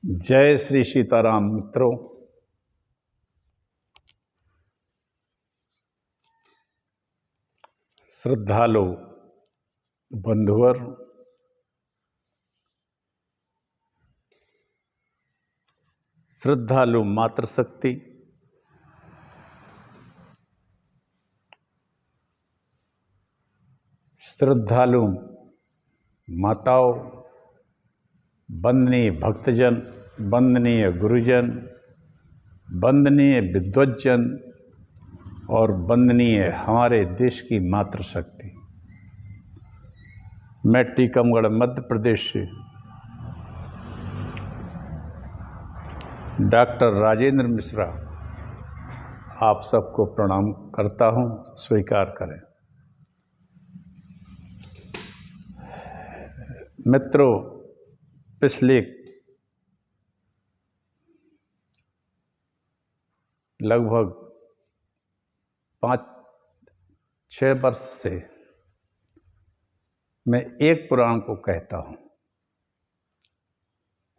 जय श्री सीताराम मित्रों। श्रद्धालु बंधुवर, श्रद्धालु मातृशक्ति, श्रद्धालु माताओं, वंदनीय भक्तजन, वंदनीय गुरुजन, वंदनीय विद्वज्जन और वंदनीय हमारे देश की मातृशक्ति। मैं टीकमगढ़ मध्य प्रदेश से डॉक्टर राजेंद्र मिश्रा आप सबको प्रणाम करता हूं, स्वीकार करें। मित्रों, पिछले लगभग 5-6 वर्ष से मैं एक पुराण को कहता हूं,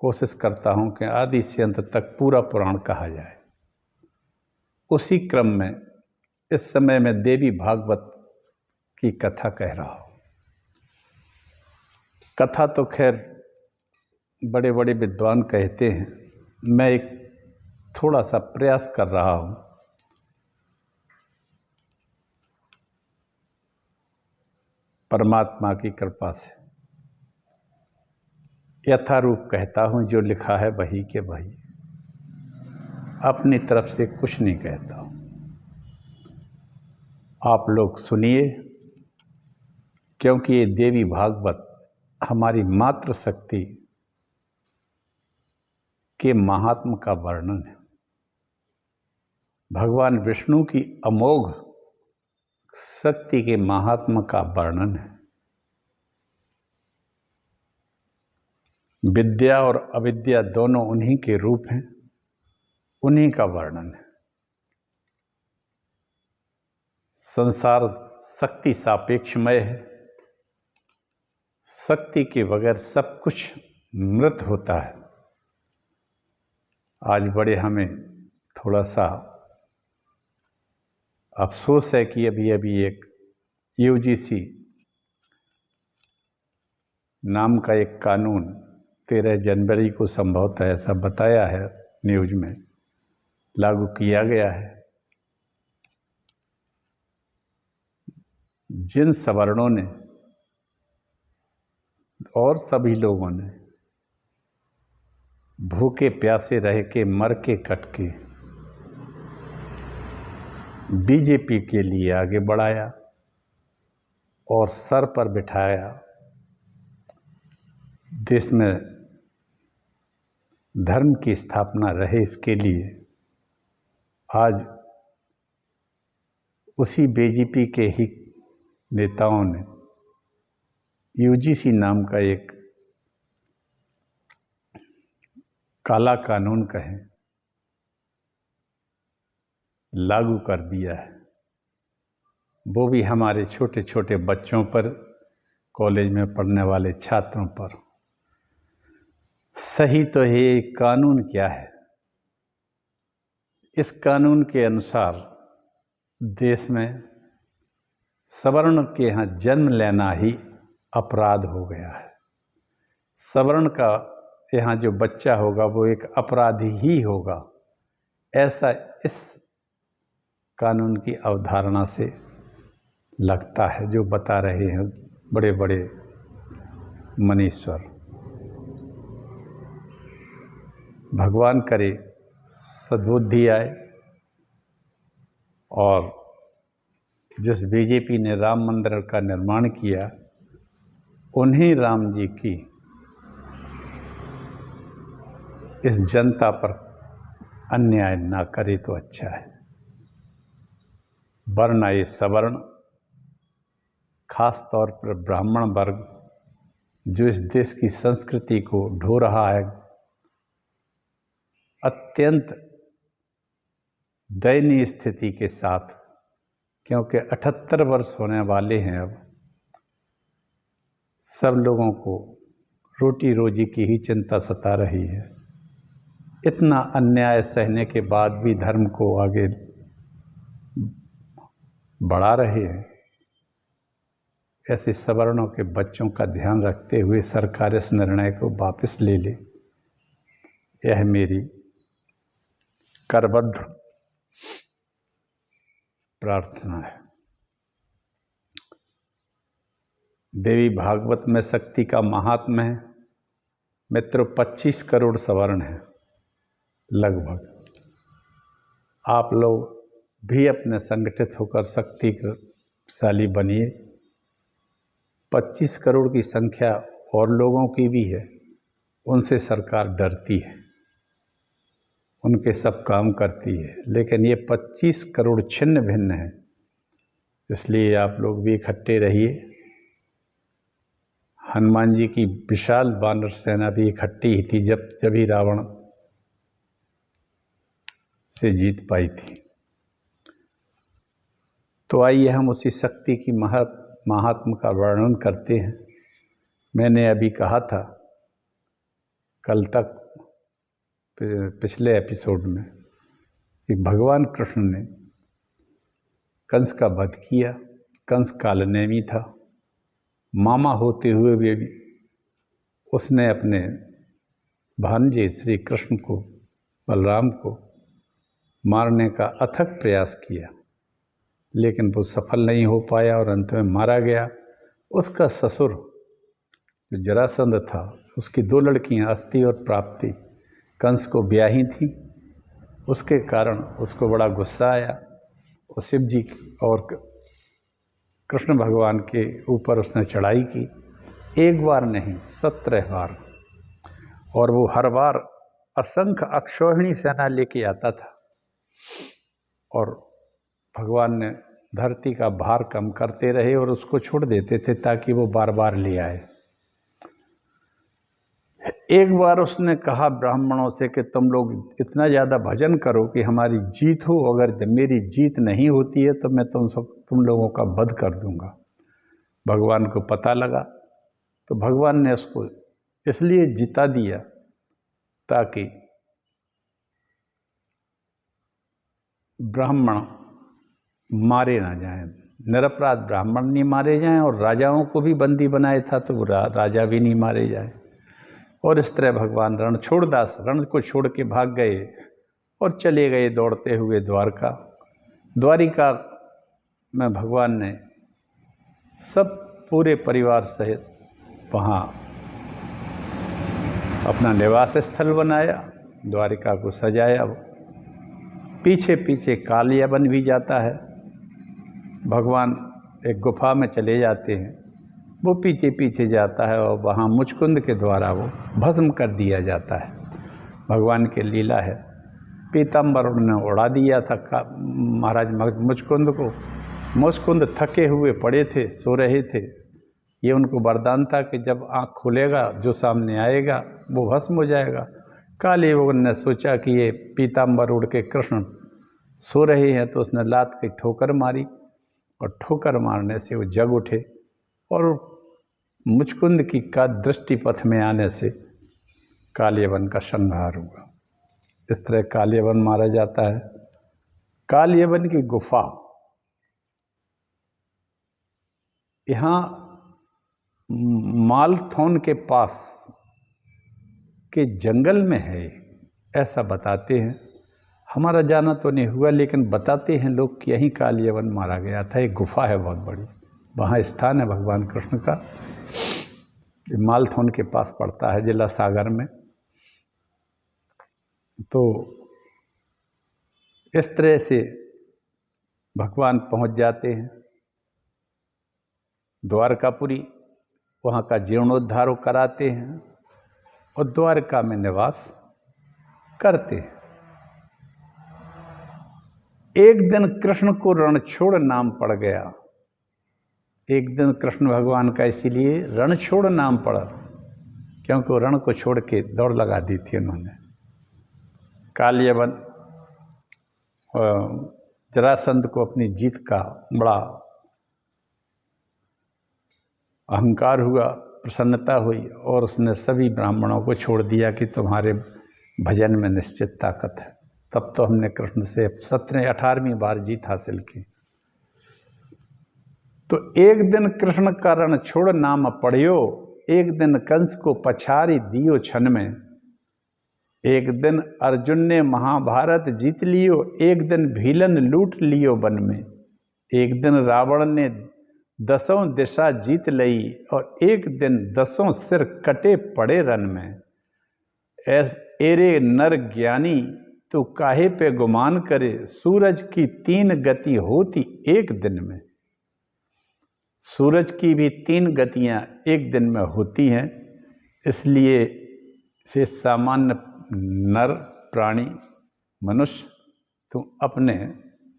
कोशिश करता हूं कि आदि से अंत तक पूरा पुराण कहा जाए। उसी क्रम में इस समय मैं देवी भागवत की कथा कह रहा हूं। कथा तो खैर बड़े बड़े विद्वान कहते हैं, मैं एक थोड़ा सा प्रयास कर रहा हूं। परमात्मा की कृपा से यथारूप कहता हूं, जो लिखा है वही के वही, अपनी तरफ से कुछ नहीं कहता हूं। आप लोग सुनिए, क्योंकि ये देवी भागवत हमारी मातृशक्ति के महात्म का वर्णन है। भगवान विष्णु की अमोघ शक्ति के महात्म का वर्णन है। विद्या और अविद्या दोनों उन्हीं के रूप हैं, उन्हीं का वर्णन है। संसार शक्ति सापेक्षमय है, शक्ति के बगैर सब कुछ मृत होता है। आज बड़े हमें थोड़ा सा अफसोस है कि अभी एक यूजीसी नाम का एक कानून 13 जनवरी को संभवतः ऐसा बताया है न्यूज में, लागू किया गया है। जिन सवर्णों ने और सभी लोगों ने भूखे प्यासे रह के, मर के, कट के बीजेपी के लिए आगे बढ़ाया और सर पर बिठाया, देश में धर्म की स्थापना रहे, इसके लिए आज उसी बीजेपी के ही नेताओं ने यूजीसी नाम का एक काला कानून कहें लागू कर दिया है। वो भी हमारे छोटे छोटे बच्चों पर, कॉलेज में पढ़ने वाले छात्रों पर। सही तो ये कानून क्या है? इस कानून के अनुसार देश में सवर्ण के यहाँ जन्म लेना ही अपराध हो गया है। सवर्ण का यहाँ जो बच्चा होगा वो एक अपराधी ही होगा, ऐसा इस कानून की अवधारणा से लगता है, जो बता रहे हैं बड़े बड़े मनीश्वर। भगवान करे सद्बुद्धि आए और जिस बीजेपी ने राम मंदिर का निर्माण किया, उन्हीं राम जी की इस जनता पर अन्याय ना करे तो अच्छा है। वर्ण आए सवर्ण, खास तौर पर ब्राह्मण वर्ग, जो इस देश की संस्कृति को ढो रहा है, अत्यंत दयनीय स्थिति के साथ, क्योंकि 78 वर्ष होने वाले हैं अब। सब लोगों को रोटी रोजी की ही चिंता सता रही है। इतना अन्याय सहने के बाद भी धर्म को आगे बढ़ा रहे हैं। ऐसे सवर्णों के बच्चों का ध्यान रखते हुए सरकार इस निर्णय को वापस ले ले, यह मेरी करबद्ध प्रार्थना है। देवी भागवत में शक्ति का महात्म्य है। मित्रों, 25 करोड़ सवर्ण हैं लगभग। आप लोग भी अपने संगठित होकर शक्तिशाली बनिए। 25 करोड़ की संख्या और लोगों की भी है, उनसे सरकार डरती है, उनके सब काम करती है, लेकिन ये 25 करोड़ छिन्न भिन्न है। इसलिए आप लोग भी इकट्ठे रहिए। हनुमान जी की विशाल वानर सेना भी इकट्ठी ही थी जब ही रावण से जीत पाई थी। तो आइए हम उसी शक्ति की महात्म का वर्णन करते हैं। मैंने अभी कहा था कल तक पिछले एपिसोड में कि भगवान कृष्ण ने कंस का वध किया। कंस कालनेमी था, मामा होते हुए भी उसने अपने भांजे श्री कृष्ण को, बलराम को मारने का अथक प्रयास किया, लेकिन वो सफल नहीं हो पाया और अंत में मारा गया। उसका ससुर जो जरासंध था, उसकी 2 लड़कियां अस्ति और प्राप्ति कंस को ब्याही थी। उसके कारण उसको बड़ा गुस्सा आया और शिव जी और कृष्ण भगवान के ऊपर उसने चढ़ाई की। 1 बार नहीं, 17 बार, और वो हर बार असंख्य अक्षौहिणी सेना लेके आता था और भगवान ने धरती का भार कम करते रहे और उसको छोड़ देते थे ताकि वो बार बार ले आए। एक बार उसने कहा ब्राह्मणों से कि तुम लोग इतना ज़्यादा भजन करो कि हमारी जीत हो, अगर मेरी जीत नहीं होती है तो मैं तुम लोगों का वध कर दूंगा। भगवान को पता लगा तो भगवान ने उसको इसलिए जिता दिया ताकि ब्राह्मण मारे ना जाएं, निरपराध ब्राह्मण नहीं मारे जाएं, और राजाओं को भी बंदी बनाया था तो राजा भी नहीं मारे जाएं। और इस तरह भगवान रणछोड़दास रण को छोड़ के भाग गए और चले गए दौड़ते हुए द्वारिका में भगवान ने सब पूरे परिवार सहित वहाँ अपना निवास स्थल बनाया, द्वारिका को सजाया। पीछे पीछे कालियाबन भी जाता है। भगवान एक गुफा में चले जाते हैं, वो पीछे पीछे जाता है और वहाँ मुचकुंद के द्वारा वो भस्म कर दिया जाता है। भगवान की लीला है। पीताम्बर उन्होंने उड़ा दिया था महाराज मुचकुंद को। मुचकुंद थके हुए पड़े थे, सो रहे थे। ये उनको वरदान था कि जब आँख खुलेगा जो सामने आएगा वो भस्म हो जाएगा। कालीयुग ने सोचा कि ये पीताम्बर उड़ के कृष्ण सो रहे हैं, तो उसने लात की ठोकर मारी और ठोकर मारने से वो जग उठे और मुचकुंद की का दृष्टि पथ में आने से कालियाबन का संहार हुआ। इस तरह कालियाबन मारा जाता है। कालियाबन की गुफा यहाँ मालथौन के पास के जंगल में है, ऐसा बताते हैं। हमारा जाना तो नहीं हुआ, लेकिन बताते हैं लोग कि यहीं कालियाबन मारा गया था। एक गुफा है बहुत बड़ी, वहाँ स्थान है भगवान कृष्ण का। मालथौन के पास पड़ता है, जिला सागर में। तो इस तरह से भगवान पहुँच जाते हैं द्वारकापुरी, वहाँ का जीर्णोद्धार कराते हैं और द्वारका में निवास करते हैं। एक दिन कृष्ण को रणछोड़ नाम पड़ गया। एक दिन कृष्ण भगवान का इसीलिए रणछोड़ नाम पड़ा क्योंकि वो रण को छोड़ के दौड़ लगा दी थी उन्होंने। कालियाबन जरासंध को अपनी जीत का बड़ा अहंकार हुआ, प्रसन्नता हुई और उसने सभी ब्राह्मणों को छोड़ दिया कि तुम्हारे भजन में निश्चित ताकत है। तब तो हमने कृष्ण से 18वीं बार जीत हासिल की। तो एक दिन कृष्ण का रण छोड़ नाम पढ़ियो, एक दिन कंस को पछाड़ी दियो छन में, एक दिन अर्जुन ने महाभारत जीत लियो, एक दिन भीलन लूट लियो वन में, एक दिन रावण ने 10 दिशा जीत लई, और एक दिन 10 सिर कटे पड़े रन में। एरे नर ज्ञानी तो काहे पे गुमान करे, सूरज की 3 गति होती एक दिन में। सूरज की भी 3 गतियां एक दिन में होती हैं, इसलिए से सामान्य नर प्राणी मनुष्य तुम अपने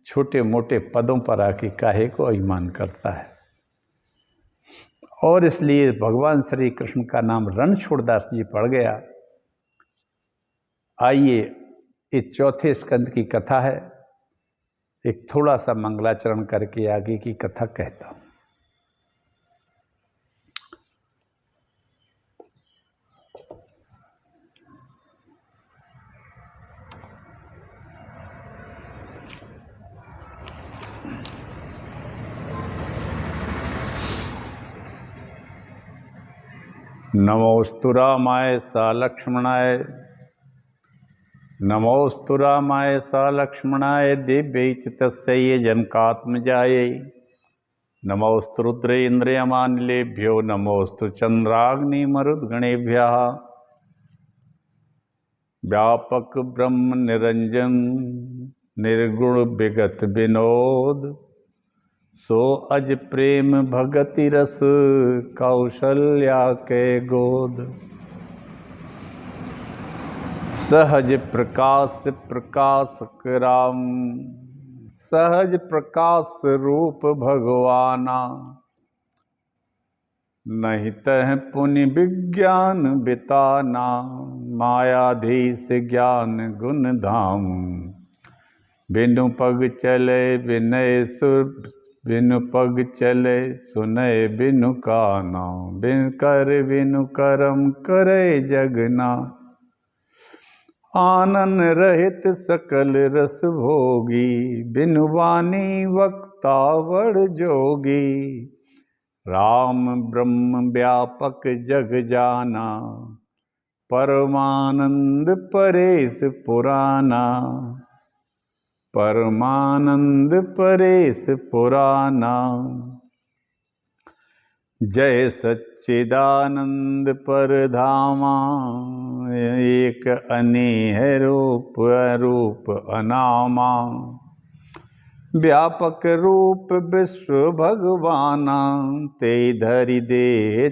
छोटे मोटे पदों पर आके काहे को अभिमान करता है। और इसलिए भगवान श्री कृष्ण का नाम रणछोड़दास जी पड़ गया। आइए, इस चौथे स्कंद की कथा है, एक थोड़ा सा मंगलाचरण करके आगे की कथा कहता हूँ। नमोस्तु रामाय सा लक्ष्मणाय, नमोस्तु रामाय सा लक्ष्मणाय, दिव्यैचितस्यै जनकात्मजायै, नमोस्तु रुद्रेन्द्रियमानिलेभ्यो, नमोस्तु चन्द्राग्निमरुद्गणेभ्यः। व्यापक ब्रह्म निरंजन, निर्गुण विगत विनोद, सो अज प्रेम भगति रस, कौशल्या के गोद। सहज प्रकाश प्रकाशक राम, सहज प्रकाश रूप भगवाना, नहीं तह पुनि विज्ञान बिताना, मायाधीश ज्ञान गुण धाम। बिनु पग चले विनय सुर, बिनु पग चले सुनय बिनु काना, बिन कर बिनु करम करे जगना। आनन रहित सकल रस भोगी, बिनु वाणी वक्ता बड़ जोगी। राम ब्रह्म व्यापक जग जाना, परमानंद परेश पुराना, परमानंद परेश पुराना। जय सच्चिदानंद परधामा, एक अनेह रूप अरूप अनामा। व्यापक रूप विश्व भगवाना, ते धरि देह